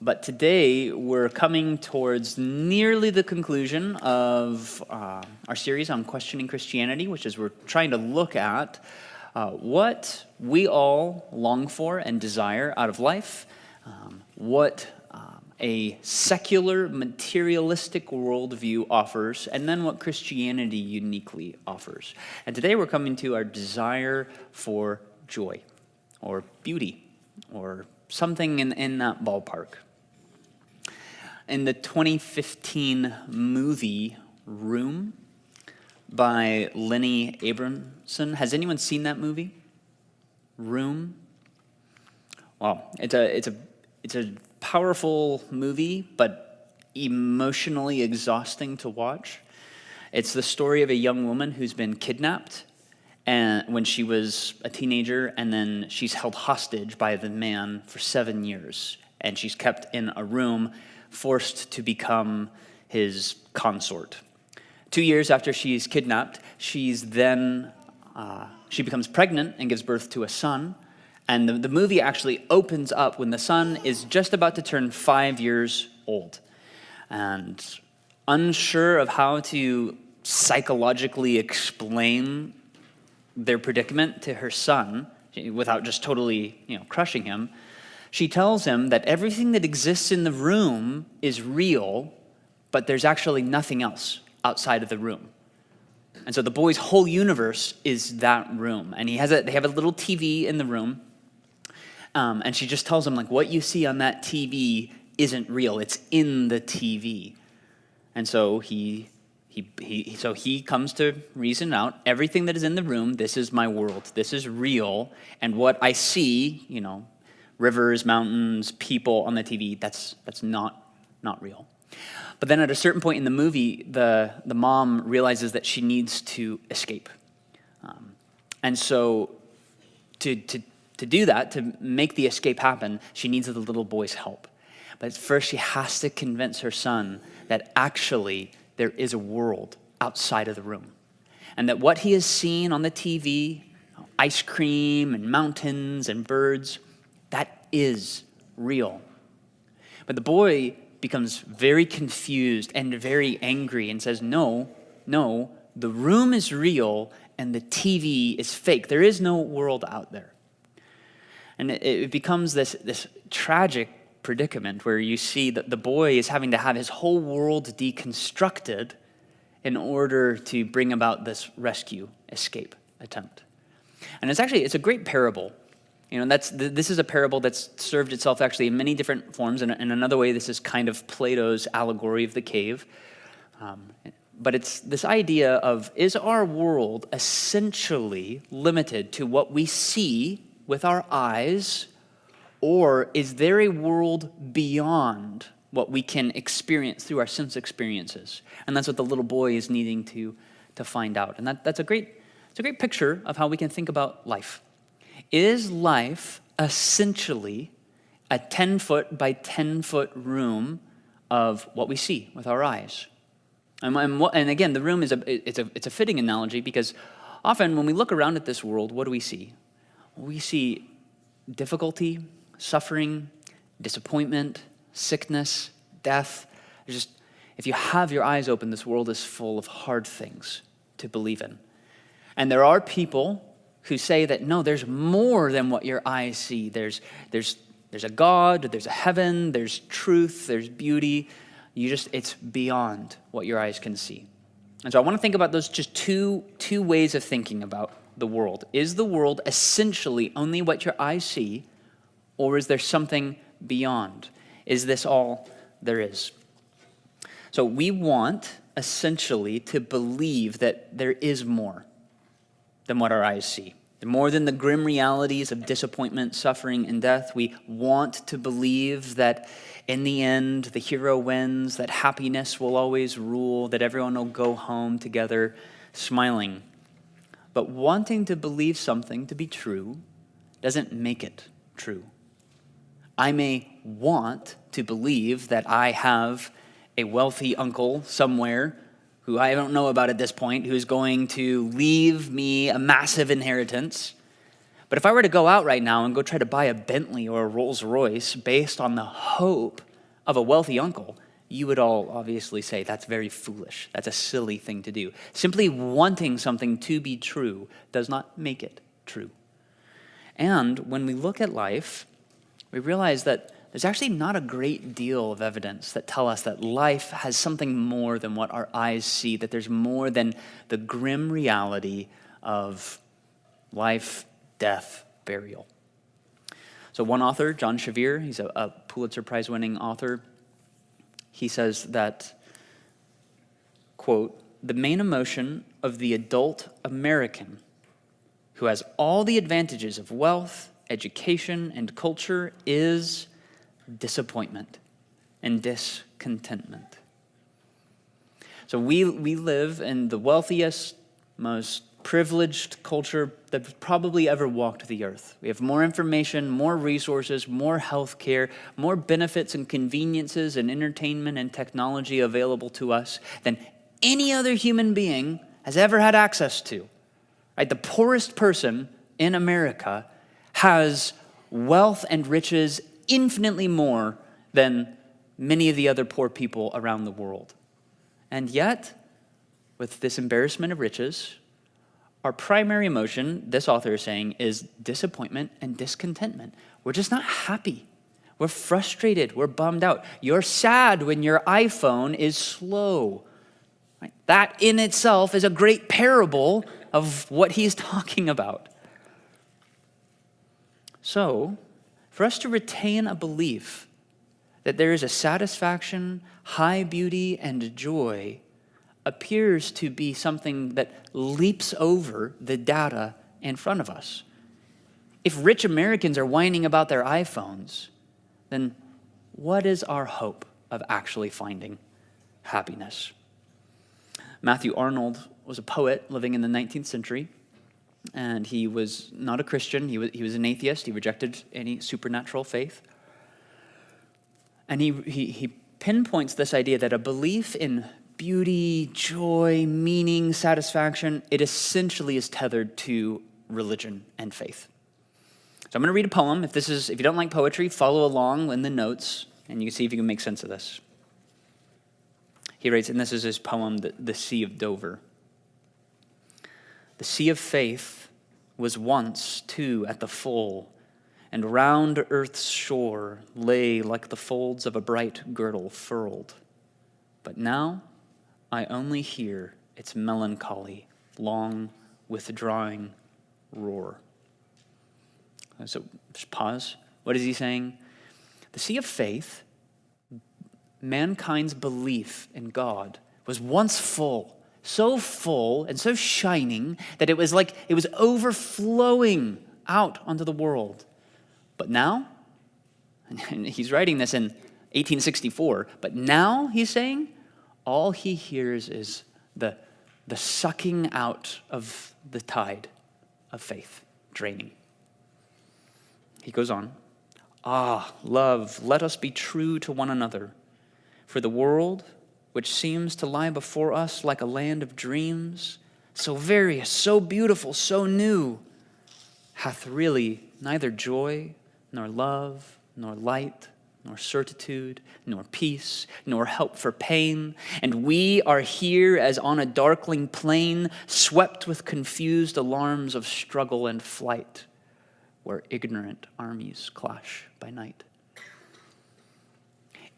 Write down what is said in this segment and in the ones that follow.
But today, we're coming towards nearly the conclusion of our series on questioning Christianity, which is we're trying to look at what we all long for and desire out of life, what a secular, materialistic worldview offers, and then what Christianity uniquely offers. And today we're coming to our desire for joy, or beauty, or something in that ballpark. In the 2015 movie Room by Lenny Abramson, has anyone seen that movie? Room? Well, it's a powerful movie, but emotionally exhausting to watch. It's the story of a young woman who's been kidnapped and when she was a teenager, and then she's held hostage by the man for 7 years, and she's kept in a room, forced to become his consort. 2 years after she's kidnapped, she becomes pregnant and gives birth to a son. And the movie actually opens up when the son is just about to turn 5 years old. And unsure of how to psychologically explain their predicament to her son, without just totally, crushing him, she tells him that everything that exists in the room is real, but there's actually nothing else outside of the room. And so the boy's whole universe is that room. And they have a little TV in the room. And she just tells him, what you see on that TV isn't real. It's in the TV. And so he comes to reason out everything that is in the room. This is my world. This is real. And what I see, rivers, mountains, people on the TV, that's not real. But then at a certain point in the movie, the mom realizes that she needs to escape. And so to do that, to make the escape happen, she needs the little boy's help. But first she has to convince her son that actually there is a world outside of the room. And that what he has seen on the TV, ice cream and mountains and birds, that is real. But the boy becomes very confused and very angry and says, no, the room is real and the TV is fake. There is no world out there. And it becomes this tragic predicament where you see that the boy is having to have his whole world deconstructed in order to bring about this rescue escape attempt. And it's a great parable. This is a parable that's served itself actually in many different forms. And in another way, this is kind of Plato's allegory of the cave. But it's this idea of, is our world essentially limited to what we see with our eyes, or is there a world beyond what we can experience through our sense experiences? And that's what the little boy is needing to find out. And that's a great picture of how we can think about life. Is life essentially a 10-foot by 10-foot room of what we see with our eyes? And again, the room is a fitting analogy, because often when we look around at this world, what do we see? We see difficulty, suffering, disappointment, sickness, death. If you have your eyes open, this world is full of hard things to believe in. And there are people who say that, no, there's more than what your eyes see. There's a God, there's a heaven, there's truth, there's beauty. It's beyond what your eyes can see. And so I want to think about those just two ways of thinking about the world. Is the world essentially only what your eyes see, or is there something beyond? Is this all there is? So we want essentially to believe that there is more than what our eyes see. More than the grim realities of disappointment, suffering, and death. We want to believe that in the end, the hero wins, that happiness will always rule, that everyone will go home together smiling. But wanting to believe something to be true doesn't make it true. I may want to believe that I have a wealthy uncle somewhere who I don't know about at this point, who's going to leave me a massive inheritance. But if I were to go out right now and go try to buy a Bentley or a Rolls Royce based on the hope of a wealthy uncle, you would all obviously say that's very foolish. That's a silly thing to do. Simply wanting something to be true does not make it true. And when we look at life, we realize that there's actually not a great deal of evidence that tell us that life has something more than what our eyes see, that there's more than the grim reality of life, death, burial. So one author, John Shavir, he's a Pulitzer Prize-winning author, he says that, quote, "The main emotion of the adult American who has all the advantages of wealth, education, and culture is disappointment and discontentment." So we live in the wealthiest, most privileged culture that probably ever walked the earth. We have more information, more resources, more health care, more benefits and conveniences and entertainment and technology available to us than any other human being has ever had access to. Right? The poorest person in America has wealth and riches infinitely more than many of the other poor people around the world. And yet, with this embarrassment of riches, our primary emotion, this author is saying, is disappointment and discontentment. We're just not happy. We're frustrated. We're bummed out. You're sad when your iPhone is slow. Right? That in itself is a great parable of what he's talking about. So, for us to retain a belief that there is a satisfaction, high beauty, and joy appears to be something that leaps over the data in front of us. If rich Americans are whining about their iPhones, then what is our hope of actually finding happiness? Matthew Arnold was a poet living in the 19th century, and he was not a Christian. He was an atheist. He rejected any supernatural faith. And he pinpoints this idea that a belief in beauty, joy, meaning, satisfaction, it essentially is tethered to religion and faith. So I'm going to read a poem. If you don't like poetry, follow along in the notes, and you can see if you can make sense of this. He writes, and this is his poem, The Sea of Dover. "The sea of faith was once, too, at the full, and round earth's shore lay like the folds of a bright girdle furled. But now I only hear its melancholy, long withdrawing roar." So just pause. What is he saying? The sea of faith, mankind's belief in God, was once full and so shining that it was like it was overflowing out onto the world. But now, and he's writing this in 1864, but now he's saying all he hears is the sucking out of the tide of faith, draining. He goes on, "Ah, love, let us be true to one another, for the world, which seems to lie before us like a land of dreams, so various, so beautiful, so new, hath really neither joy, nor love, nor light, nor certitude, nor peace, nor help for pain. And we are here as on a darkling plain, swept with confused alarms of struggle and flight, where ignorant armies clash by night."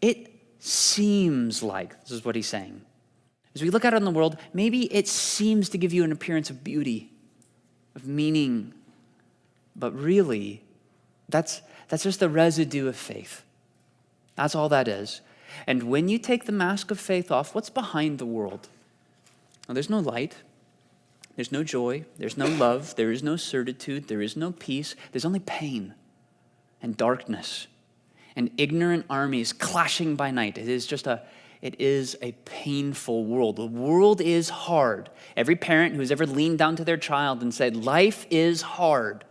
It seems like, this is what he's saying, as we look out on the world, maybe it seems to give you an appearance of beauty, of meaning, but really, that's just the residue of faith. That's all that is. And when you take the mask of faith off, what's behind the world? Well, there's no light, there's no joy, there's no love, there is no certitude, there is no peace, there's only pain and darkness and ignorant armies clashing by night. It is a painful world. The world is hard. Every parent who's ever leaned down to their child and said, life is hard,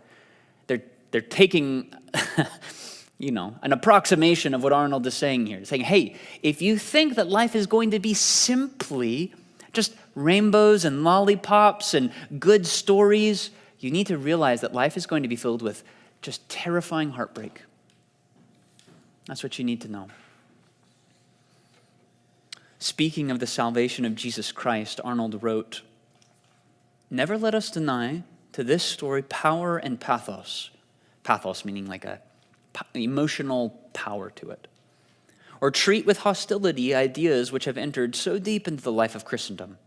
they're taking an approximation of what Arnold is saying here. Saying, hey, if you think that life is going to be simply just rainbows and lollipops and good stories, you need to realize that life is going to be filled with just terrifying heartbreak. That's what you need to know. Speaking of the salvation of Jesus Christ, Arnold wrote, "Never let us deny to this story power and pathos." Pathos meaning like a emotional power to it. Or treat with hostility ideas which have entered so deep into the life of Christendom.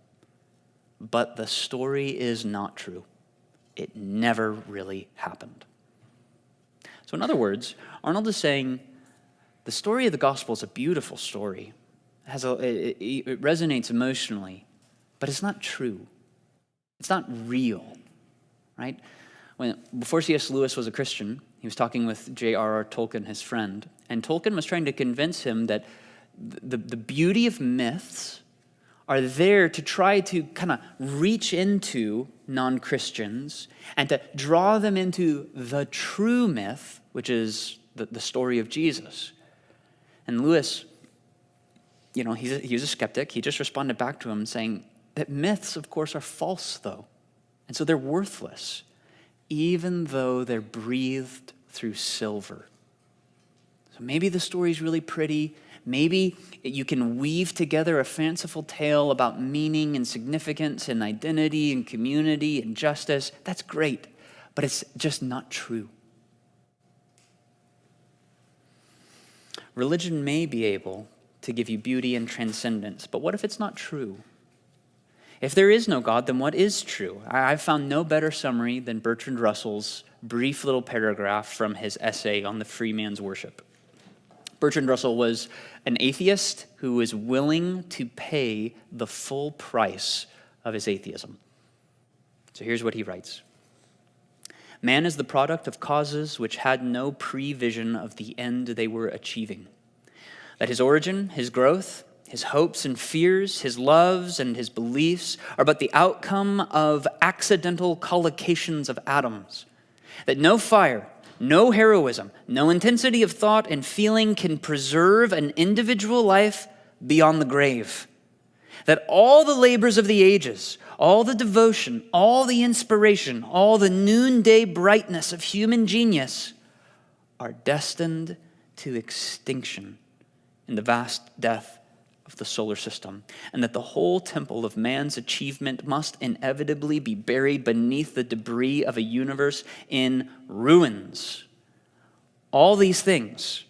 But the story is not true. It never really happened. So in other words, Arnold is saying the story of the gospel is a beautiful story. It resonates emotionally, but it's not true. It's not real, right? Before C.S. Lewis was a Christian, he was talking with J.R.R. Tolkien, his friend, and Tolkien was trying to convince him that the beauty of myths are there to try to kind of reach into non-Christians and to draw them into the true myth, which is the story of Jesus. And Lewis, he was a skeptic. He just responded back to him saying that myths, of course, are false, though. And so they're worthless, even though they're breathed through silver. So maybe the story's really pretty. Maybe you can weave together a fanciful tale about meaning and significance and identity and community and justice. That's great, but it's just not true. Religion may be able to give you beauty and transcendence, but what if it's not true? If there is no God, then what is true? I've found no better summary than Bertrand Russell's brief little paragraph from his essay on the free man's worship. Bertrand Russell was an atheist who was willing to pay the full price of his atheism. So here's what he writes. Man is the product of causes which had no prevision of the end they were achieving. That his origin, his growth, his hopes and fears, his loves and his beliefs are but the outcome of accidental collocations of atoms. That no fire, no heroism, no intensity of thought and feeling can preserve an individual life beyond the grave. That all the labors of the ages, all the devotion, all the inspiration, all the noonday brightness of human genius are destined to extinction in the vast death of the solar system, and that the whole temple of man's achievement must inevitably be buried beneath the debris of a universe in ruins. All these things,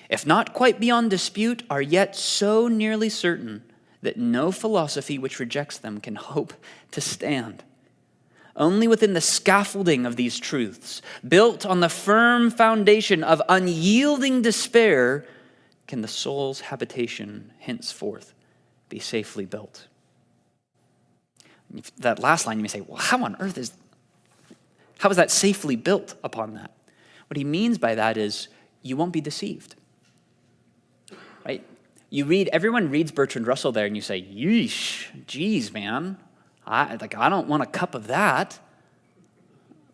if not quite beyond dispute, are yet so nearly certain that no philosophy which rejects them can hope to stand. Only within the scaffolding of these truths, built on the firm foundation of unyielding despair, can the soul's habitation henceforth be safely built. That last line, you may say, well, how is that safely built upon that? What he means by that is you won't be deceived, right? Everyone reads Bertrand Russell there and you say, yeesh, geez, man, I don't want a cup of that.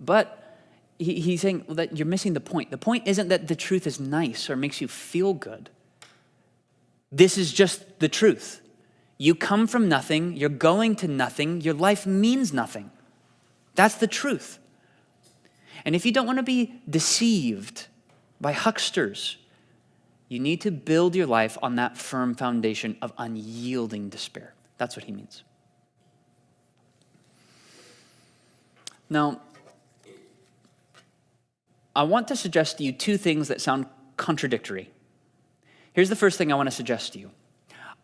But he's saying that you're missing the point. The point isn't that the truth is nice or makes you feel good. This is just the truth. You come from nothing, you're going to nothing, your life means nothing. That's the truth. And if you don't want to be deceived by hucksters, you need to build your life on that firm foundation of unyielding despair. That's what he means. Now, I want to suggest to you two things that sound contradictory. Here's the first thing I want to suggest to you.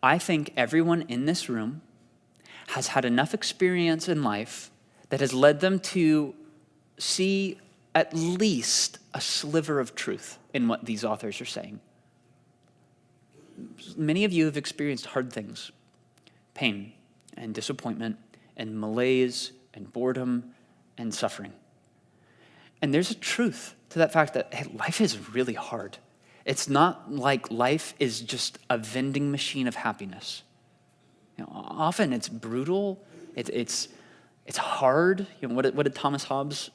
I think everyone in this room has had enough experience in life that has led them to see at least a sliver of truth in what these authors are saying. Many of you have experienced hard things, pain and disappointment and malaise and boredom and suffering. And there's a truth to that fact that life is really hard. It's not like life is just a vending machine of happiness. Often it's brutal. It's hard. What did Thomas Hobbes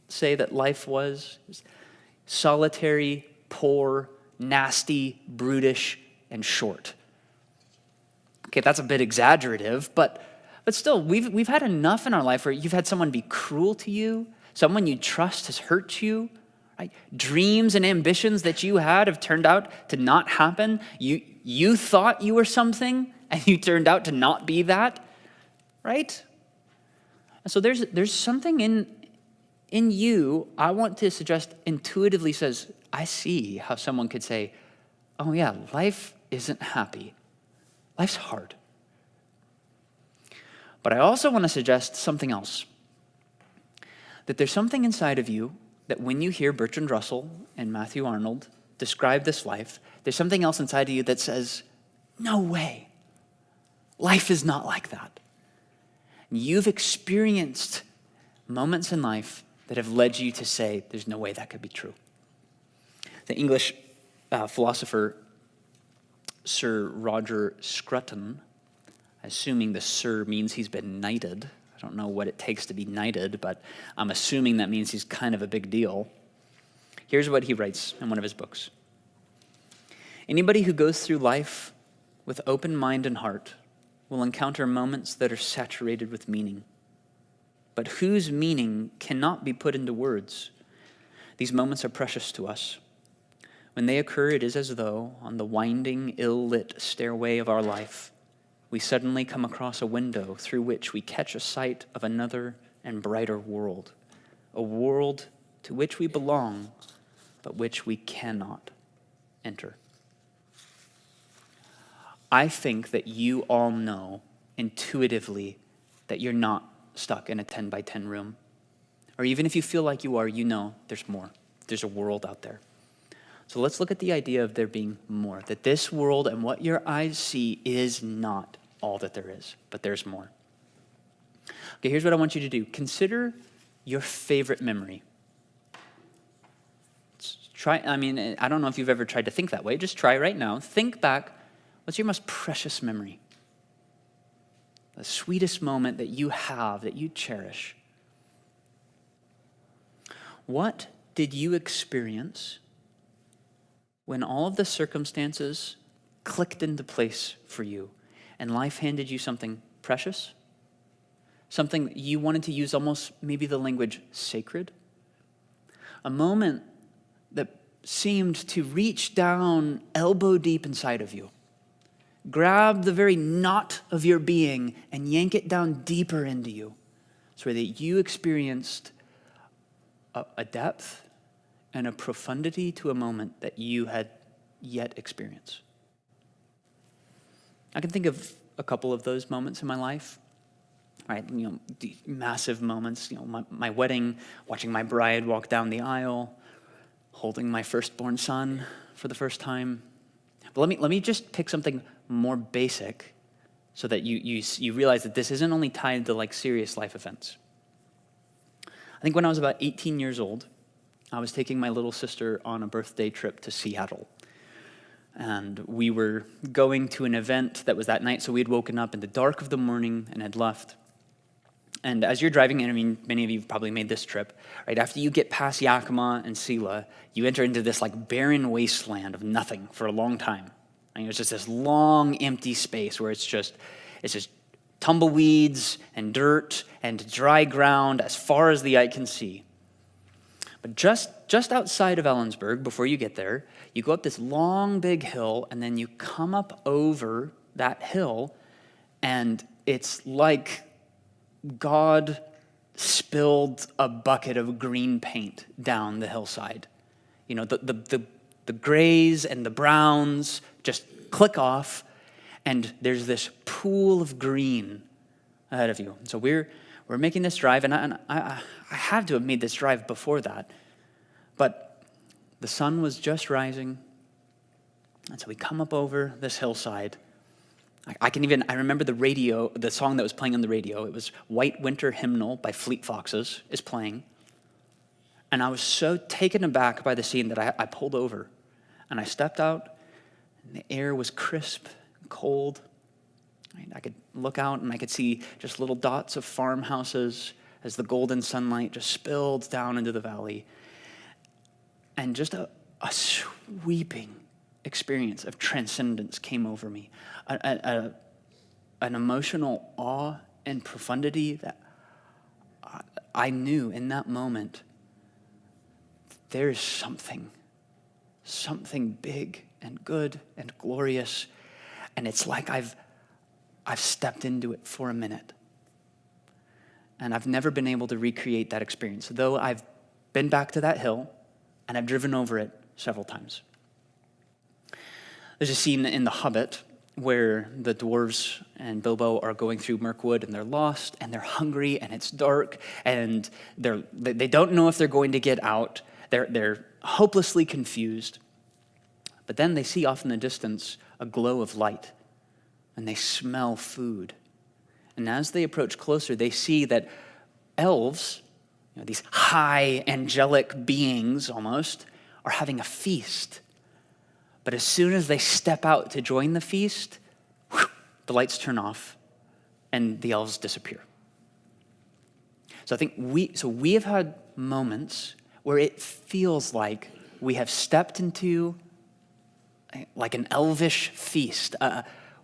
say that life was? Solitary, poor, nasty, brutish, and short. Okay, that's a bit exaggerative, but still, we've had enough in our life where you've had someone be cruel to you, someone you trust has hurt you. Right? Dreams and ambitions that you had have turned out to not happen. You thought you were something, and you turned out to not be that, right? And so there's something in you, I want to suggest intuitively says, I see how someone could say, oh yeah, life isn't happy. Life's hard. But I also want to suggest something else. That there's something inside of you that when you hear Bertrand Russell and Matthew Arnold describe this life, there's something else inside of you that says, no way. Life is not like that. You've experienced moments in life that have led you to say, there's no way that could be true. The English philosopher Sir Roger Scruton, assuming the sir means he's been knighted. I don't know what it takes to be knighted, but I'm assuming that means he's kind of a big deal. Here's what he writes in one of his books. Anybody who goes through life with open mind and heart will encounter moments that are saturated with meaning, but whose meaning cannot be put into words. These moments are precious to us. When they occur, it is as though, on the winding, ill-lit stairway of our life, we suddenly come across a window through which we catch a sight of another and brighter world, a world to which we belong, but which we cannot enter. I think that you all know intuitively that you're not stuck in a 10 by 10 room. Or even if you feel like you are, you know there's more. There's a world out there. So let's look at the idea of there being more, that this world and what your eyes see is not all that there is, but there's more. Okay, here's what I want you to do. Consider your favorite memory. I don't know if you've ever tried to think that way. Just try right now. Think back. What's your most precious memory? The sweetest moment that you have, that you cherish. What did you experience when all of the circumstances clicked into place for you and life handed you something precious? Something you wanted to use almost maybe the language sacred? A moment that seemed to reach down elbow deep inside of you. Grab the very knot of your being and yank it down deeper into you so that you experienced a depth and a profundity to a moment that you had yet experienced. I can think of a couple of those moments in my life, right? The massive moments, my wedding, watching my bride walk down the aisle, holding my firstborn son for the first time. But let me just pick something more basic so that you realize that this isn't only tied to like serious life events. I think when I was about 18 years old, I was taking my little sister on a birthday trip to Seattle. And we were going to an event that was that night, so we had woken up in the dark of the morning and had left. And as you're driving in, many of you have probably made this trip, right? After you get past Yakima and Sela, you enter into this like barren wasteland of nothing for a long time. And it's just this long, empty space where it's just tumbleweeds and dirt and dry ground as far as the eye can see. But just outside of Ellensburg, before you get there, you go up this long, big hill, and then you come up over that hill, and it's like God spilled a bucket of green paint down the hillside. The grays and the browns just click off, and there's this pool of green ahead of you. So we're making this drive, and I had to have made this drive before that, but the sun was just rising, and so we come up over this hillside. I remember the song that was playing on the radio. It was White Winter Hymnal by Fleet Foxes is playing. And I was so taken aback by the scene that I pulled over and I stepped out, and the air was crisp and cold. I could look out and I could see just little dots of farmhouses as the golden sunlight just spilled down into the valley. And just a sweeping experience of transcendence came over me. An emotional awe and profundity that I knew in that moment there's something big and good and glorious, and it's like I've I've stepped into it for a minute. And I've never been able to recreate that experience, though I've been back to that hill and I've driven over it several times. There's a scene in The Hobbit where the dwarves and Bilbo are going through Mirkwood and they're lost and they're hungry and it's dark and they don't know if they're going to get out. They're hopelessly confused. But then they see off in the distance a glow of light and they smell food. And as they approach closer, they see that elves, these high angelic beings almost, are having a feast. But as soon as they step out to join the feast, the lights turn off and the elves disappear. So I think we have had moments where it feels like we have stepped into like an elvish feast.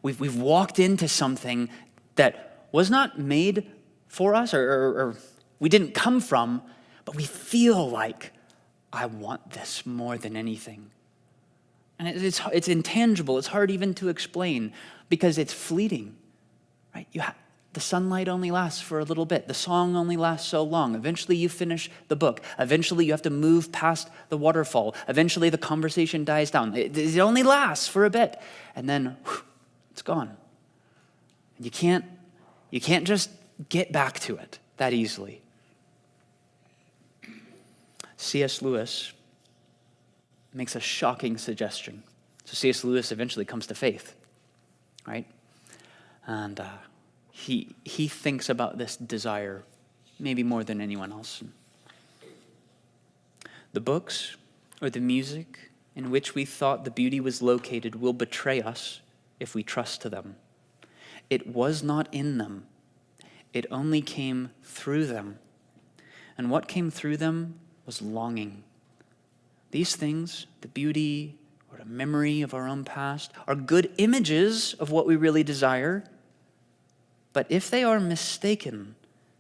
We've walked into something that was not made for us or we didn't come from, but we feel like, I want this more than anything. And it's intangible. It's hard even to explain because it's fleeting, right? The sunlight only lasts for a little bit. The song only lasts so long. Eventually you finish the book. Eventually you have to move past the waterfall. Eventually the conversation dies down. It only lasts for a bit. And then it's gone. And you can't just get back to it that easily. C.S. Lewis makes a shocking suggestion. So C.S. Lewis eventually comes to faith, right? And he thinks about this desire maybe more than anyone else. The books or the music in which we thought the beauty was located will betray us if we trust to them. It was not in them. It only came through them. And what came through them was longing. These things, the beauty or the memory of our own past, are good images of what we really desire. But if they are mistaken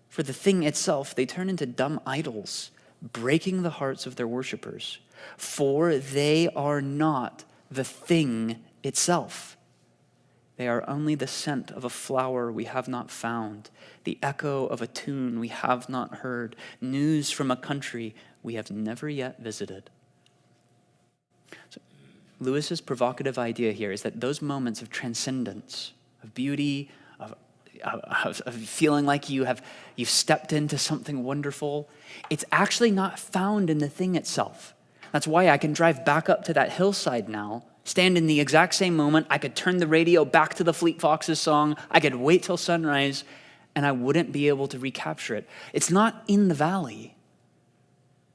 for the thing itself, they turn into dumb idols, breaking the hearts of their worshipers. For they are not the thing itself. They are only the scent of a flower we have not found, the echo of a tune we have not heard, news from a country we have never yet visited. So, Lewis's provocative idea here is that those moments of transcendence, of beauty, of feeling like you've stepped into something wonderful, it's actually not found in the thing itself. That's why I can drive back up to that hillside now, stand in the exact same moment. I could turn the radio back to the Fleet Foxes song. I could wait till sunrise, and I wouldn't be able to recapture it. It's not in the valley.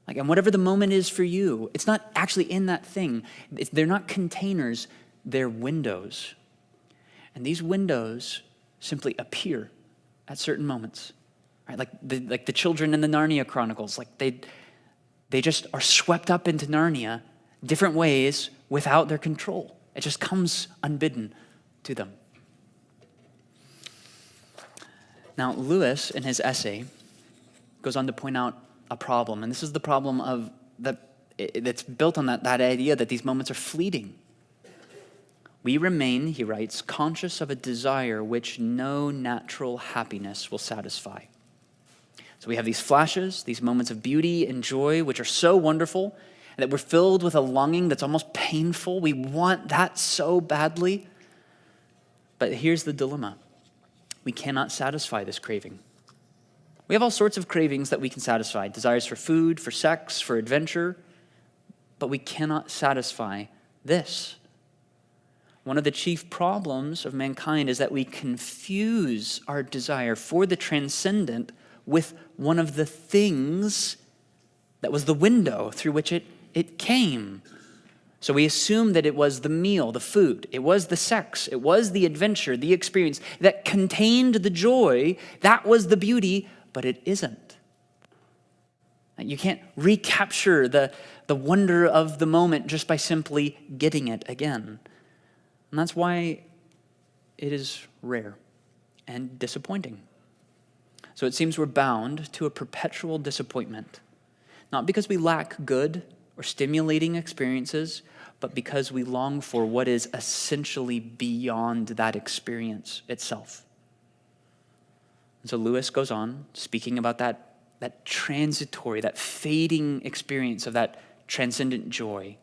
And whatever the moment is for you, it's not actually in that thing. They're not containers, they're windows. And these windows simply appear at certain moments. Right? Like the children in the Narnia Chronicles, they just are swept up into Narnia different ways without their control. It just comes unbidden to them. Now, Lewis, in his essay, goes on to point out a problem, and this is the problem that's built on that idea that these moments are fleeting. We remain, he writes, conscious of a desire which no natural happiness will satisfy. So we have these flashes, these moments of beauty and joy, which are so wonderful, and that we're filled with a longing that's almost painful. We want that so badly. But here's the dilemma. We cannot satisfy this craving. We have all sorts of cravings that we can satisfy, desires for food, for sex, for adventure, but we cannot satisfy this. One of the chief problems of mankind is that we confuse our desire for the transcendent with one of the things that was the window through which it came. So we assume that it was the meal, the food, it was the sex, it was the adventure, the experience that contained the joy, that was the beauty, but it isn't. You can't recapture the wonder of the moment just by simply getting it again. And that's why it is rare and disappointing. So it seems we're bound to a perpetual disappointment, not because we lack good or stimulating experiences, but because we long for what is essentially beyond that experience itself. And so Lewis goes on speaking about that transitory, that fading experience of that transcendent joy.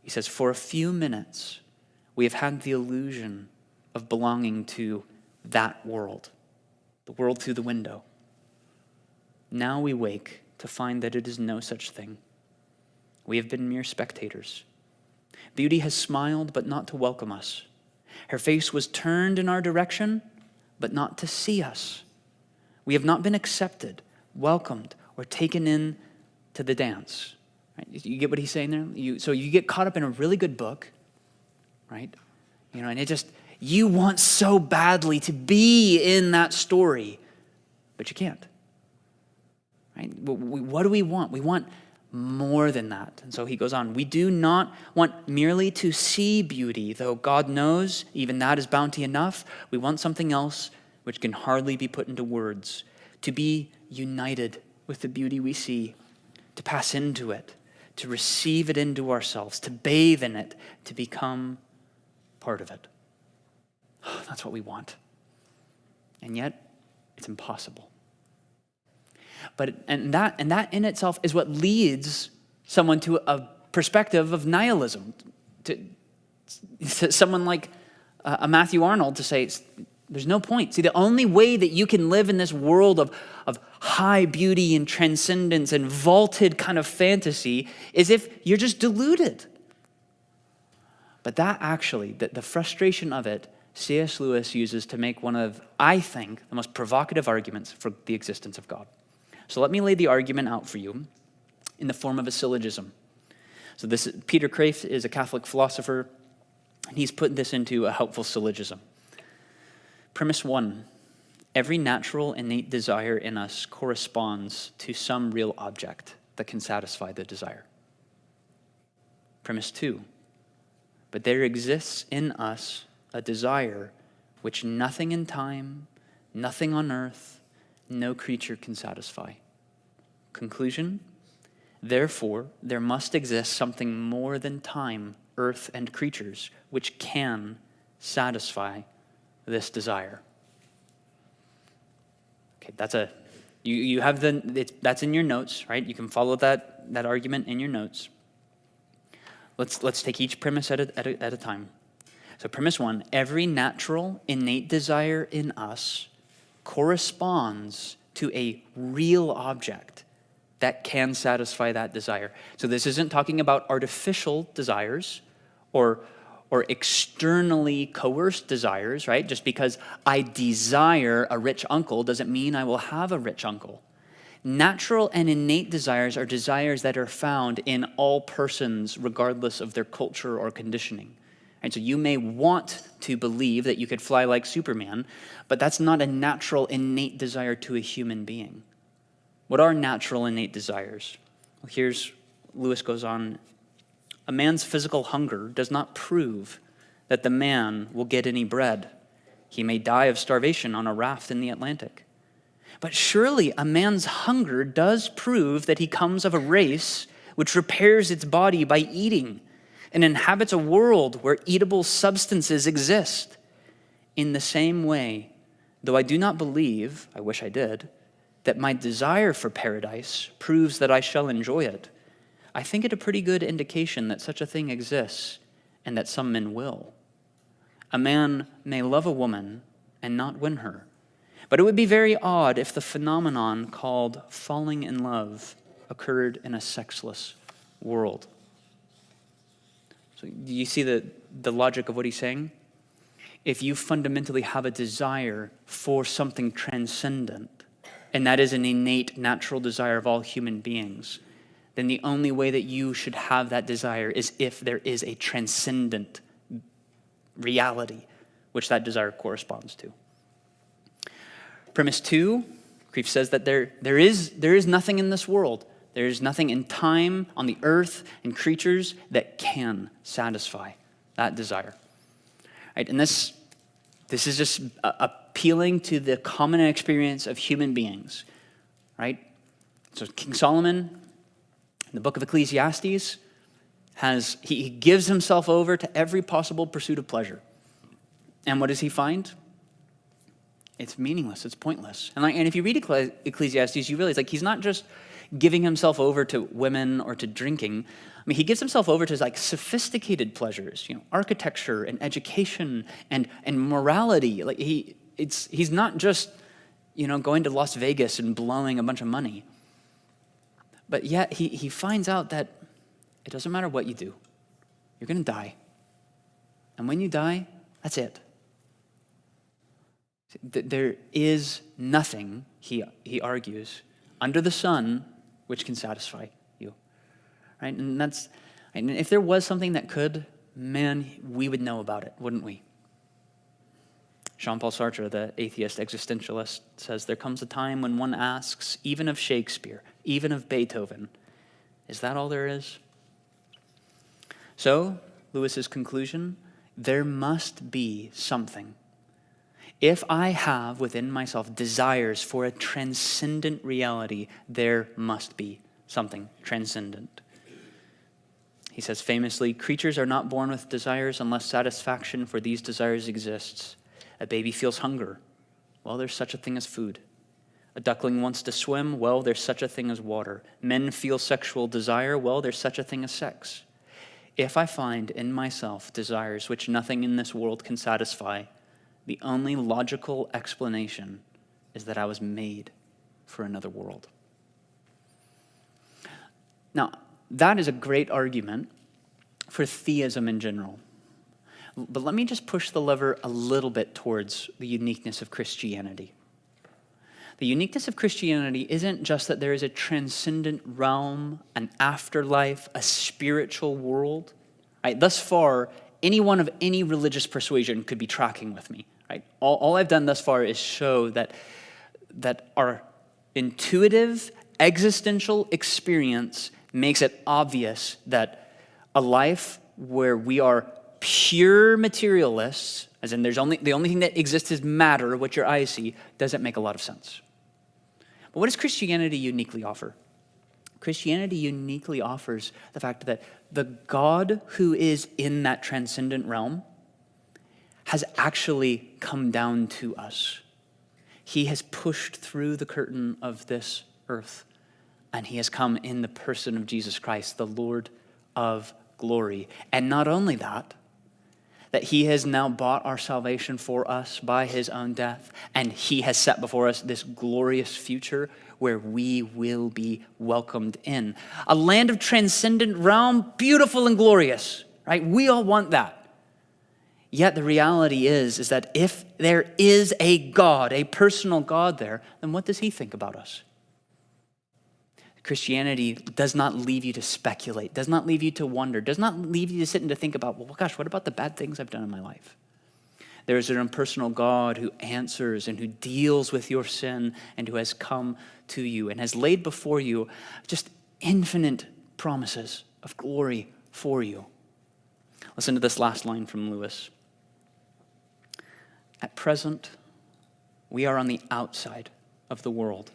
He says, for a few minutes, we have had the illusion of belonging to that world, the world through the window. Now we wake to find that it is no such thing. We have been mere spectators. Beauty has smiled, but not to welcome us. Her face was turned in our direction, but not to see us. We have not been accepted, welcomed, or taken in to the dance. Right? You get what he's saying there? So you get caught up in a really good book, right? And you want so badly to be in that story, but you can't. Right? What do we want? We want more than that. And so he goes on, we do not want merely to see beauty, though God knows even that is bounty enough. We want something else which can hardly be put into words, to be united with the beauty we see, to pass into it, to receive it into ourselves, to bathe in it, to become part of it. That's what we want. And yet, it's impossible. And that in itself is what leads someone to a perspective of nihilism. To someone like a Matthew Arnold to say, there's no point. See, the only way that you can live in this world of high beauty and transcendence and vaulted kind of fantasy is if you're just deluded. But that actually, the frustration of it, C.S. Lewis uses to make one of, I think, the most provocative arguments for the existence of God. So let me lay the argument out for you in the form of a syllogism. So Peter Kreeft is a Catholic philosopher, and he's put this into a helpful syllogism. Premise 1, every natural innate desire in us corresponds to some real object that can satisfy the desire. Premise 2, but there exists in us a desire which nothing in time, nothing on earth, no creature can satisfy. Conclusion, therefore, there must exist something more than time, earth, and creatures which can satisfy this desire. Okay, that's you have that's in your notes, right? You can follow that argument in your notes. Let's take each premise at a time. So premise 1, every natural innate desire in us corresponds to a real object that can satisfy that desire. So this isn't talking about artificial desires or externally coerced desires, right? Just because I desire a rich uncle doesn't mean I will have a rich uncle. Natural and innate desires are desires that are found in all persons regardless of their culture or conditioning. And so you may want to believe that you could fly like Superman, but that's not a natural innate desire to a human being. What are natural innate desires? Well, Lewis goes on, a man's physical hunger does not prove that the man will get any bread. He may die of starvation on a raft in the Atlantic. But surely a man's hunger does prove that he comes of a race which repairs its body by eating and inhabits a world where eatable substances exist. In the same way, though I do not believe, I wish I did, that my desire for paradise proves that I shall enjoy it, I think it a pretty good indication that such a thing exists and that some men will. A man may love a woman and not win her, but it would be very odd if the phenomenon called falling in love occurred in a sexless world. So do you see the logic of what he's saying? If you fundamentally have a desire for something transcendent, and that is an innate natural desire of all human beings, then the only way that you should have that desire is if there is a transcendent reality which that desire corresponds to. Premise 2, Kreeft says that there is nothing in this world. There is nothing in time, on the earth, and creatures that can satisfy that desire. Right? And this is just appealing to the common experience of human beings. Right? So King Solomon, in the book of Ecclesiastes, he gives himself over to every possible pursuit of pleasure. And what does he find? It's meaningless, it's pointless. And if you read Ecclesiastes, you realize he's not just giving himself over to women or to drinking. I mean, he gives himself over to sophisticated pleasures, architecture and education and morality. He's not just, going to Las Vegas and blowing a bunch of money. But yet he finds out that it doesn't matter what you do. You're going to die. And when you die, that's it. There is nothing, he argues, under the sun which can satisfy you. Right? And if there was something that could, man, we would know about it, wouldn't we? Jean-Paul Sartre, the atheist existentialist, says, there comes a time when one asks, even of Shakespeare, even of Beethoven, is that all there is? So, Lewis's conclusion, there must be something. If I have within myself desires for a transcendent reality, there must be something transcendent. He says famously, creatures are not born with desires unless satisfaction for these desires exists. A baby feels hunger. Well, there's such a thing as food. A duckling wants to swim. Well, there's such a thing as water. Men feel sexual desire. Well, there's such a thing as sex. If I find in myself desires which nothing in this world can satisfy, the only logical explanation is that I was made for another world. Now, that is a great argument for theism in general. But let me just push the lever a little bit towards the uniqueness of Christianity. The uniqueness of Christianity isn't just that there is a transcendent realm, an afterlife, a spiritual world. Right? Thus far, anyone of any religious persuasion could be tracking with me. Right? All I've done thus far is show that our intuitive, existential experience makes it obvious that a life where we are pure materialists, as in the only thing that exists is matter, what your eyes see, doesn't make a lot of sense. But what does Christianity uniquely offer? Christianity uniquely offers the fact that the God who is in that transcendent realm has actually come down to us. He has pushed through the curtain of this earth, and he has come in the person of Jesus Christ, the Lord of glory. And not only that he has now bought our salvation for us by his own death, and he has set before us this glorious future where we will be welcomed in. A land of transcendent realm, beautiful and glorious, right? We all want that. Yet the reality is that if there is a God, a personal God there, then what does he think about us? Christianity does not leave you to speculate, does not leave you to wonder, does not leave you to sit and to think about, well, gosh, what about the bad things I've done in my life? There is an impersonal God who answers and who deals with your sin and who has come to you and has laid before you just infinite promises of glory for you. Listen to this last line from Lewis. At present, we are on the outside of the world,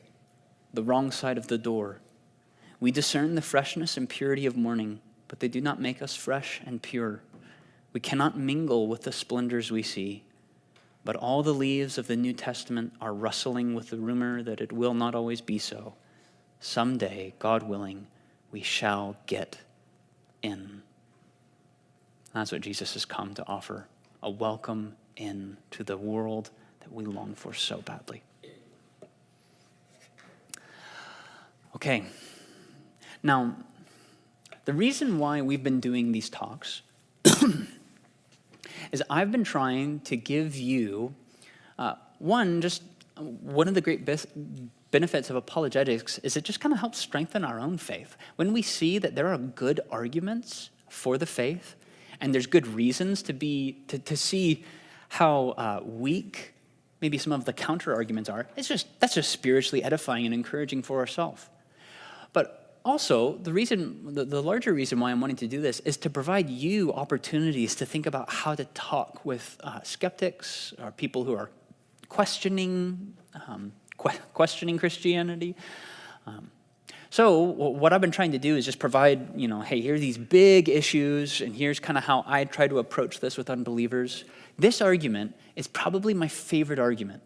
the wrong side of the door. We discern the freshness and purity of morning, but they do not make us fresh and pure. We cannot mingle with the splendors we see, but all the leaves of the New Testament are rustling with the rumor that it will not always be so. Someday, God willing, we shall get in. That's what Jesus has come to offer, a welcome in to the world that we long for so badly. Okay. Now, the reason why we've been doing these talks is I've been trying to give you, one of the great benefits of apologetics is it just kind of helps strengthen our own faith. When we see that there are good arguments for the faith, and there's good reasons to see how weak maybe some of the counter arguments are, that's just spiritually edifying and encouraging for ourselves. But also, the larger reason why I'm wanting to do this is to provide you opportunities to think about how to talk with skeptics or people who are questioning Christianity. So what I've been trying to do is just provide, hey, here are these big issues, and here's kind of how I try to approach this with unbelievers. This argument is probably my favorite argument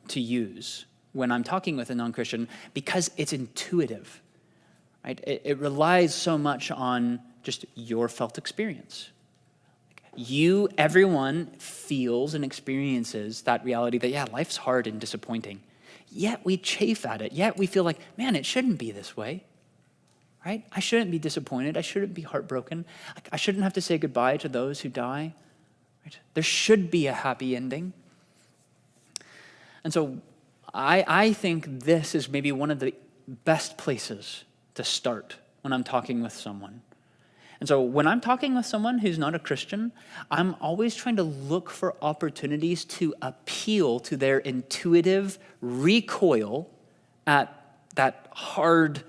to use when I'm talking with a non-Christian because it's intuitive, right? It relies so much on just your felt experience. Everyone feels and experiences that reality that, yeah, life's hard and disappointing. Yet we chafe at it. Yet we feel like, man, it shouldn't be this way, right? I shouldn't be disappointed. I shouldn't be heartbroken. I shouldn't have to say goodbye to those who die. Right? There should be a happy ending. And so I think this is maybe one of the best places to start when I'm talking with someone. And so when I'm talking with someone who's not a Christian, I'm always trying to look for opportunities to appeal to their intuitive recoil at that hard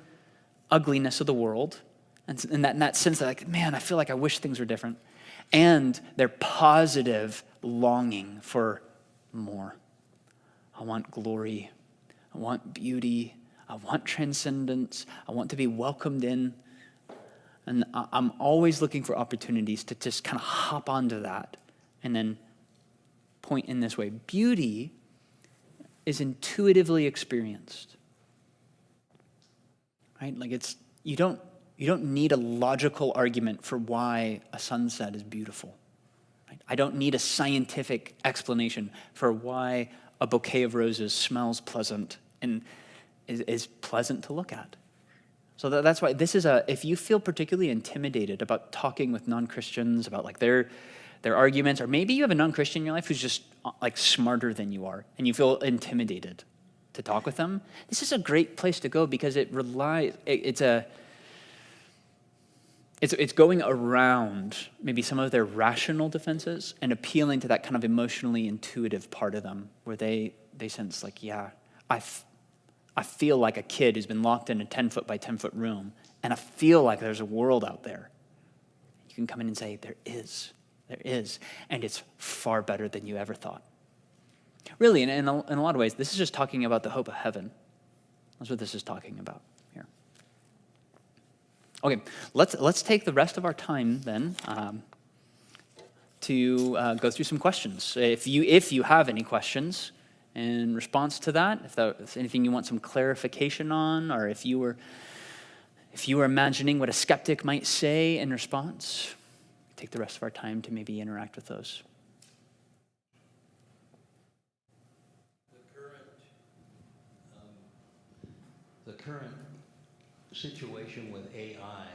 ugliness of the world. And in that sense, that like, man, I feel like I wish things were different. And their positive longing for more. I want glory. I want beauty. I want transcendence. I want to be welcomed in. And I'm always looking for opportunities to just kind of hop onto that and then point in this way. Beauty is intuitively experienced, right? Like you don't need a logical argument for why a sunset is beautiful. Right? I don't need a scientific explanation for why a bouquet of roses smells pleasant and is pleasant to look at. So that's why this is if you feel particularly intimidated about talking with non-Christians about like their arguments, or maybe you have a non-Christian in your life who's just like smarter than you are and you feel intimidated to talk with them, this is a great place to go because it's going around maybe some of their rational defenses and appealing to that kind of emotionally intuitive part of them where they sense like, yeah, I feel like a kid who's been locked in a 10-foot by 10-foot room, and I feel like there's a world out there. You can come in and say, there is, and it's far better than you ever thought. Really, in a lot of ways, this is just talking about the hope of heaven. That's what this is talking about here. Okay, let's take the rest of our time then to go through some questions. If you have any questions in response to that, if there's anything you want some clarification on, or if you were imagining what a skeptic might say in response, take the rest of our time to maybe interact with those. The current situation with AI,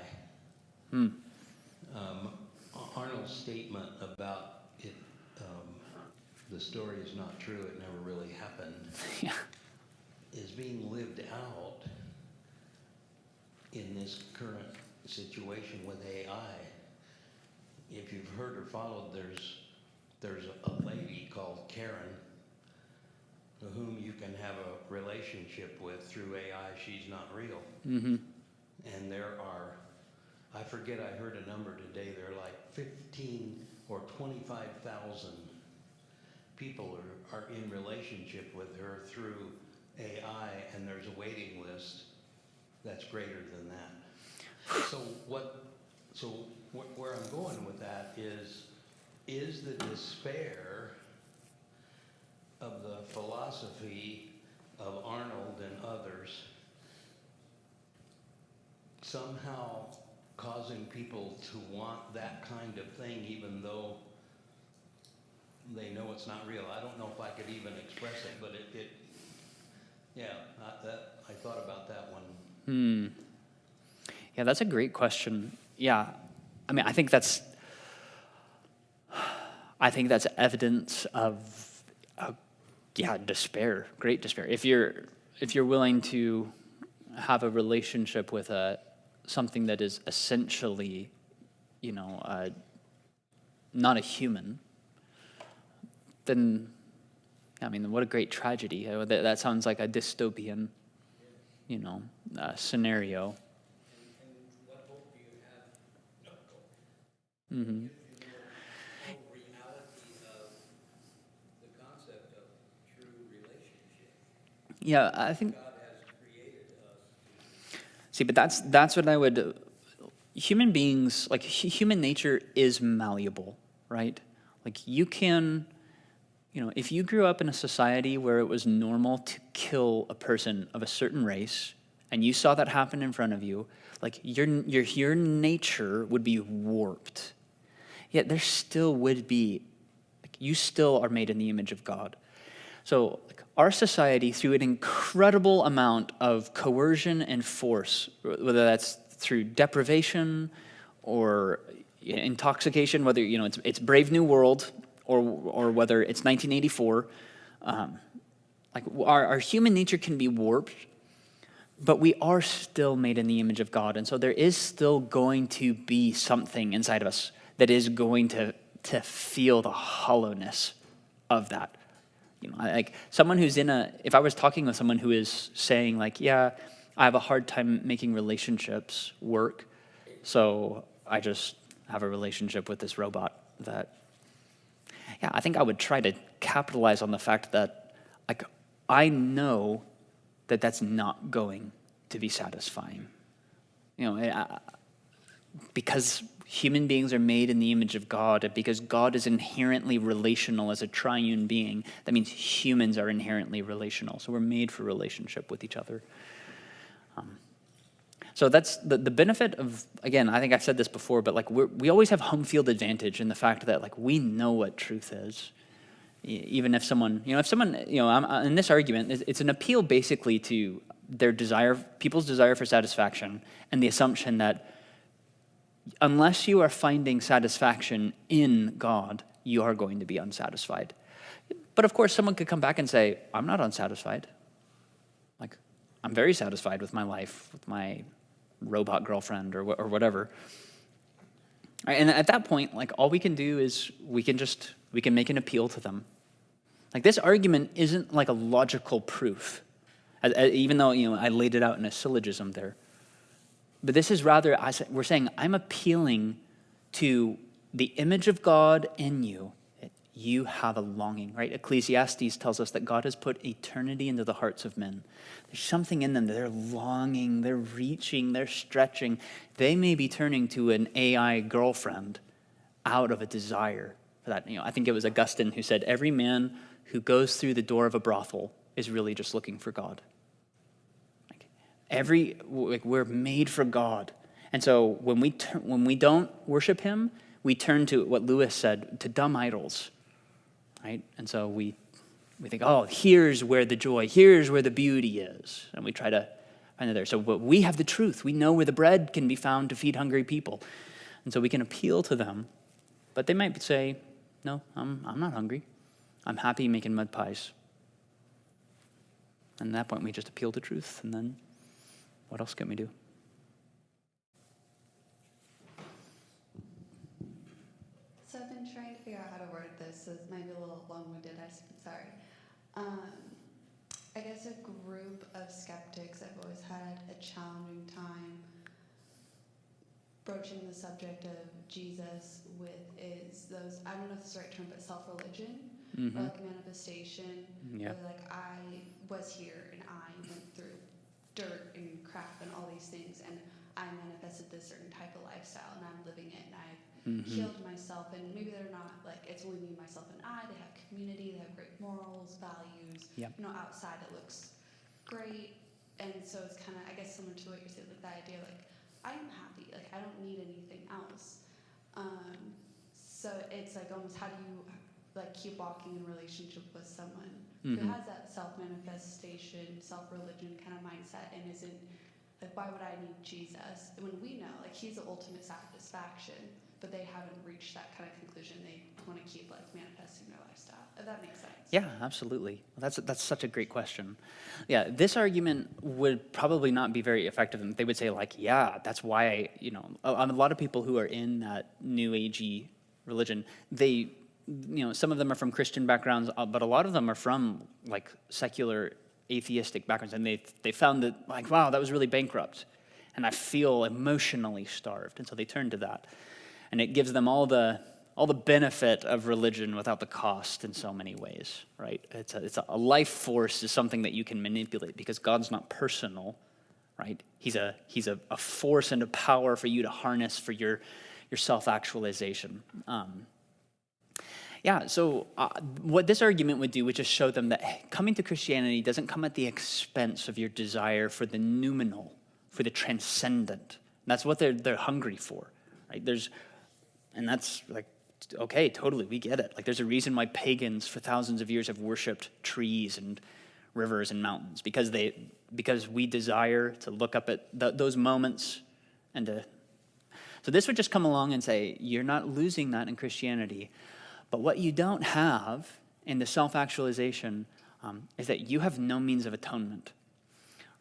Arnold's statement about it, the story is not true, it never really happened, Yeah. is being lived out in this current situation with AI. If you've heard or followed, there's a lady called Karen whom you can have a relationship with through AI. She's not real. Mm-hmm. And there are, I forget, I heard a number today, there are like 15 or 25,000 people are in relationship with her through AI, and there's a waiting list that's greater than that. So where I'm going with that is the despair of the philosophy of Arnold and others somehow causing people to want that kind of thing even though they know it's not real. I don't know if I could even express it, but I thought about that one. Yeah, that's a great question. Yeah, I mean, I think that's evidence of, despair, great despair. If you're willing to have a relationship with something that is essentially, not a human, then, I mean, what a great tragedy. That sounds like a dystopian, scenario. And what hope do you have? No hope. Mm-hmm. If you know no reality of the concept of true relationship. Yeah, I think. God has created us See, but that's what I would. Human beings, like human nature, is malleable, right? Like you can, if you grew up in a society where it was normal to kill a person of a certain race, and you saw that happen in front of you, like your nature would be warped. Yet there still would be, like, you still are made in the image of God. So like, our society, through an incredible amount of coercion and force, whether that's through deprivation or intoxication, whether it's Brave New World or whether it's 1984, like our human nature can be warped, but we are still made in the image of God, and so there is still going to be something inside of us that is going to feel the hollowness of that. Like someone who's if I was talking with someone who is saying like, yeah, I have a hard time making relationships work, so I just have a relationship with this robot that, yeah, I think I would try to capitalize on the fact that, like, I know that that's not going to be satisfying. Because human beings are made in the image of God, and because God is inherently relational as a triune being, that means humans are inherently relational. So we're made for relationship with each other. So that's the benefit of, again, I think I've said this before, but like we always have home field advantage in the fact that like we know what truth is. Even if someone, I'm, in this argument, it's an appeal basically to their people's desire for satisfaction, and the assumption that unless you are finding satisfaction in God, you are going to be unsatisfied. But of course, someone could come back and say, I'm not unsatisfied. Like, I'm very satisfied with my life, with my robot girlfriend or whatever. And at that point, like, all we can do is we can make an appeal to them. Like, this argument isn't like a logical proof, even though, I laid it out in a syllogism there. But this is rather, we're saying, I'm appealing to the image of God in you. You have a longing, right? Ecclesiastes tells us that God has put eternity into the hearts of men. There's something in them that they're longing, they're reaching, they're stretching. They may be turning to an AI girlfriend out of a desire for that. I think it was Augustine who said, every man who goes through the door of a brothel is really just looking for God. We're made for God. And so when we don't worship him, we turn to what Lewis said, to dumb idols. Right? And so we think, oh, here's where the joy, here's where the beauty is. And we try to find it there. So but we have the truth. We know where the bread can be found to feed hungry people. And so we can appeal to them. But they might say, no, I'm not hungry. I'm happy making mud pies. And at that point, we just appeal to truth. And then what else can we do? So I've been trying to figure out how to word this, so it might be a little long-winded, I'm sorry. I guess a group of skeptics have always had a challenging time broaching the subject of Jesus those, I don't know if it's the right term, but self-religion, or like manifestation, where like I was here and I went through dirt and crap and all these things, and I manifested this certain type of lifestyle, and I'm living it, and I've healed myself, and maybe they're not, like, it's only me, myself, and I. They have community, they have great morals, values, outside it looks great, and so it's kind of, I guess, similar to what you're saying, like the idea, like, I am happy, like, I don't need anything else. So it's like almost how do you like keep walking in relationship with someone who has that self-manifestation, self-religion kind of mindset, and isn't like, why would I need Jesus when we know like he's the ultimate satisfaction, but they haven't reached that kind of conclusion. They want to keep like manifesting their lifestyle, if that makes sense. Yeah, absolutely. That's such a great question. Yeah, this argument would probably not be very effective. They would say like, yeah, that's why a lot of people who are in that new agey religion, they, some of them are from Christian backgrounds, but a lot of them are from like secular atheistic backgrounds, and they found that like, wow, that was really bankrupt, and I feel emotionally starved, and so they turn to that, and it gives them all the benefit of religion without the cost in so many ways, right? It's a life force is something that you can manipulate because God's not personal, right? He's a force and a power for you to harness for your self-actualization. So what this argument would do would just show them that coming to Christianity doesn't come at the expense of your desire for the noumenal, for the transcendent. That's what they're hungry for, right? And that's like, okay, totally, we get it. Like, there's a reason why pagans for thousands of years have worshipped trees and rivers and mountains, because we desire to look up at those moments and to. So this would just come along and say, you're not losing that in Christianity. But what you don't have in the self-actualization is that you have no means of atonement.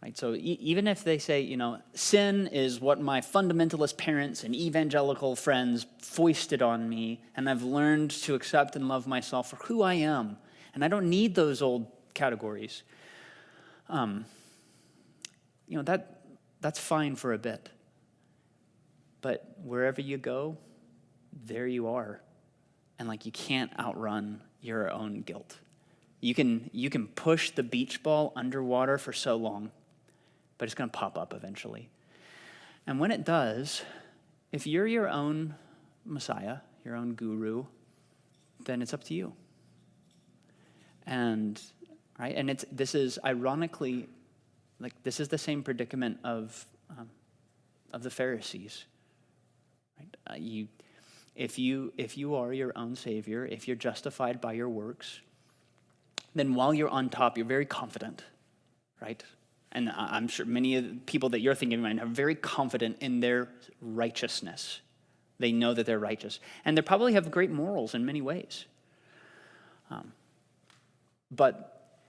Right? So even if they say, sin is what my fundamentalist parents and evangelical friends foisted on me, and I've learned to accept and love myself for who I am, and I don't need those old categories, that's fine for a bit. But wherever you go, there you are. And you can't outrun your own guilt. You can push the beach ball underwater for so long, but it's going to pop up eventually. And when it does, if you're your own Messiah, your own guru, then it's up to you. And right, and this is ironically, this is the same predicament of the Pharisees. Right? If you are your own savior, if you're justified by your works, then while you're on top, you're very confident, right? And I'm sure many of the people that you're thinking of are very confident in their righteousness. They know that they're righteous. And they probably have great morals in many ways. But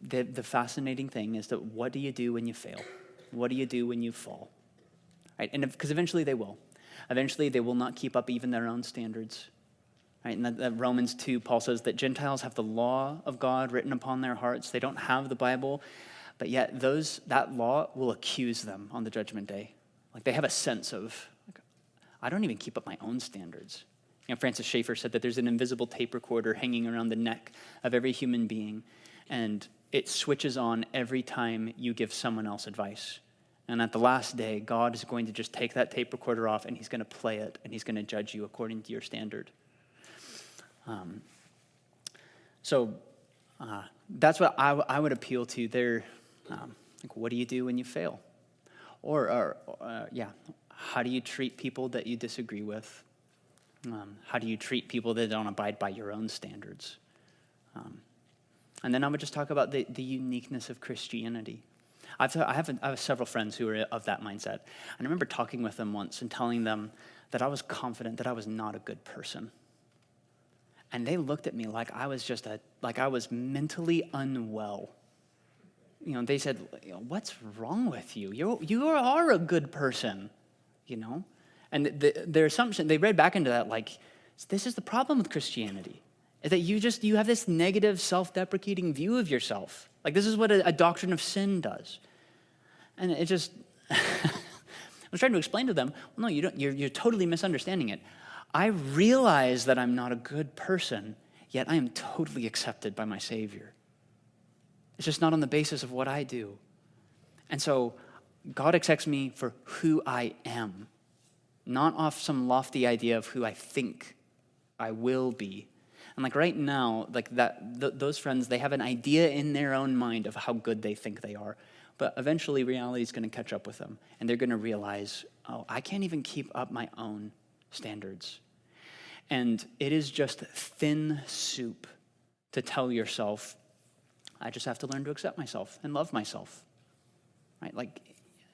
the fascinating thing is that what do you do when you fail? What do you do when you fall? Right? And because eventually they will. Eventually they will not keep up even their own standards. Right? And that Romans 2, Paul says that Gentiles have the law of God written upon their hearts. They don't have the Bible, but yet that law will accuse them on the judgment day. They have a sense of, I don't even keep up my own standards. Francis Schaeffer said that there's an invisible tape recorder hanging around the neck of every human being, and it switches on every time you give someone else advice. And at the last day, God is going to just take that tape recorder off, and he's going to play it, and he's going to judge you according to your standard. So that's what I would appeal to there. What do you do when you fail? Or how do you treat people that you disagree with? How do you treat people that don't abide by your own standards? And then I would just talk about the uniqueness of Christianity. I have several friends who are of that mindset. And I remember talking with them once and telling them that I was confident that I was not a good person. And they looked at me like I was I was mentally unwell. They said, "What's wrong with you? You are a good person," And their assumption, they read back into that this is the problem with Christianity, is that you have this negative, self-deprecating view of yourself. This is what a doctrine of sin does. And it just, I was trying to explain to them, well, no, you don't. You're totally misunderstanding it. I realize that I'm not a good person, yet I am totally accepted by my Savior. It's just not on the basis of what I do. And so God accepts me for who I am, not off some lofty idea of who I think I will be. And right now, those friends, they have an idea in their own mind of how good they think they are. But eventually reality is going to catch up with them. And they're going to realize, oh, I can't even keep up my own standards. And it is just thin soup to tell yourself, I just have to learn to accept myself and love myself. Right?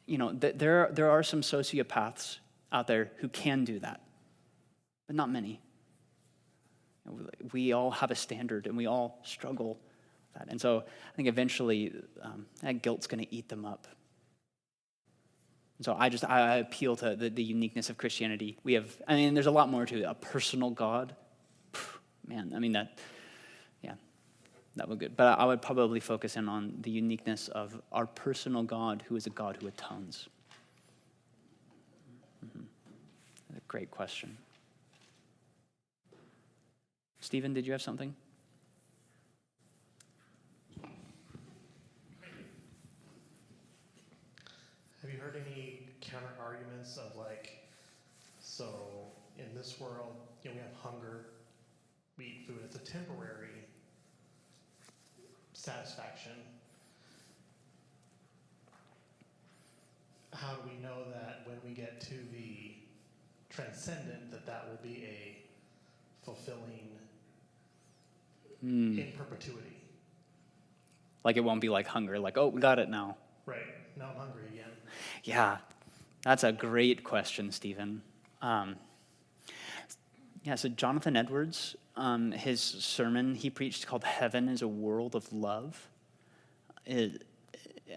There are some sociopaths out there who can do that, but not many. We all have a standard, and we all struggle with that. And so I think eventually that guilt's going to eat them up. And so I appeal to the uniqueness of Christianity. There's a lot more to it. A personal God. That would be good. But I would probably focus in on the uniqueness of our personal God, who is a God who atones. That's a great question. Stephen, did you have something? satisfaction, how do we know that when we get to the transcendent, that will be a fulfilling in perpetuity? Like it won't be like hunger, like, oh, we got it now. Right. Now I'm hungry again. Yeah, that's a great question, Stephen. So Jonathan Edwards, his sermon he preached called Heaven is a World of Love.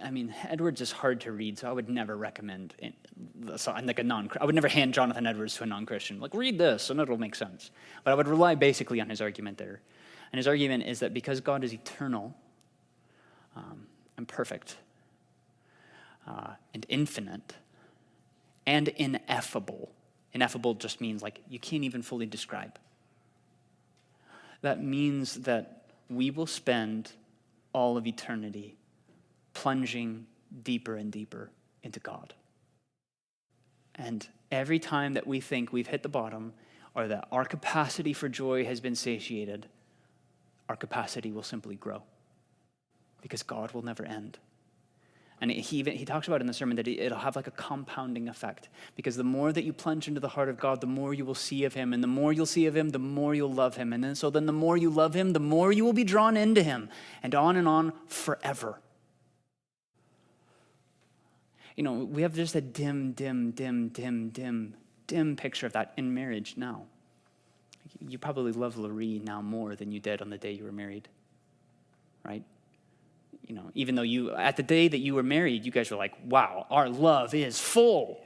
Edwards is hard to read, so I would never recommend it. So I'm like I would never hand Jonathan Edwards to a non-Christian. Like, read this, and it'll make sense. But I would rely basically on his argument there. And his argument is that because God is eternal and perfect and infinite and ineffable. Ineffable just means like you can't even fully describe. That means that we will spend all of eternity plunging deeper and deeper into God. And every time that we think we've hit the bottom or that our capacity for joy has been satiated, our capacity will simply grow because God will never end. And he talks about in the sermon that it'll have like a compounding effect because the more that you plunge into the heart of God, the more you will see of him. And the more you'll see of him, the more you'll love him. And then the more you love him, the more you will be drawn into him and on forever. You know, we have just a dim picture of that in marriage now. You probably love Laurie now more than you did on the day you were married, right? You know, even though at the day that you were married, you guys were like, wow, our love is full.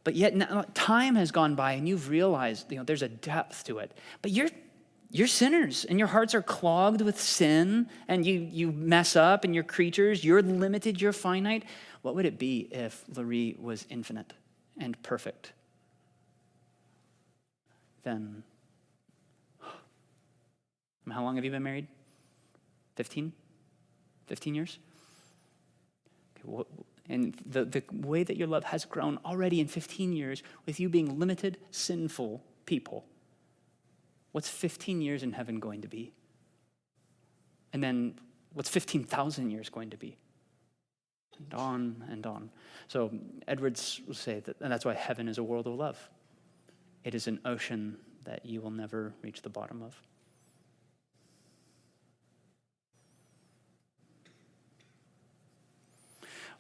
But yet now, time has gone by and you've realized, there's a depth to it. But you're sinners and your hearts are clogged with sin and you mess up and you're creatures, you're limited, you're finite. What would it be if Laurie was infinite and perfect? Then, how long have you been married? 15? 15 years? Okay, and the way that your love has grown already in 15 years with you being limited, sinful people, what's 15 years in heaven going to be? And then what's 15,000 years going to be? And on and on. So Edwards will say that, and that's why heaven is a world of love. It is an ocean that you will never reach the bottom of.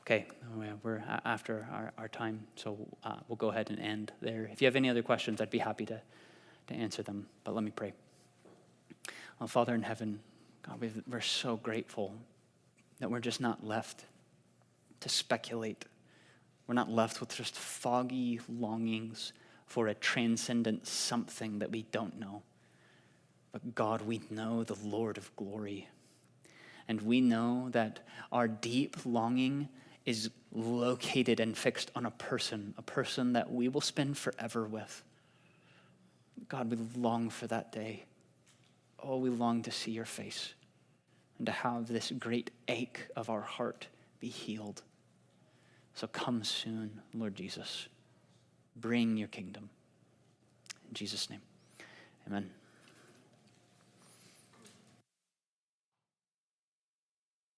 Okay, we're after our time, so we'll go ahead and end there. If you have any other questions, I'd be happy to answer them, but let me pray. Well, Father in heaven, God, we're so grateful that we're just not left to speculate. We're not left with just foggy longings for a transcendent something that we don't know. But God, we know the Lord of glory. And we know that our deep longing is located and fixed on a person that we will spend forever with. God, we long for that day. Oh, we long to see your face and to have this great ache of our heart be healed. So come soon, Lord Jesus. Bring your kingdom. In Jesus' name, amen.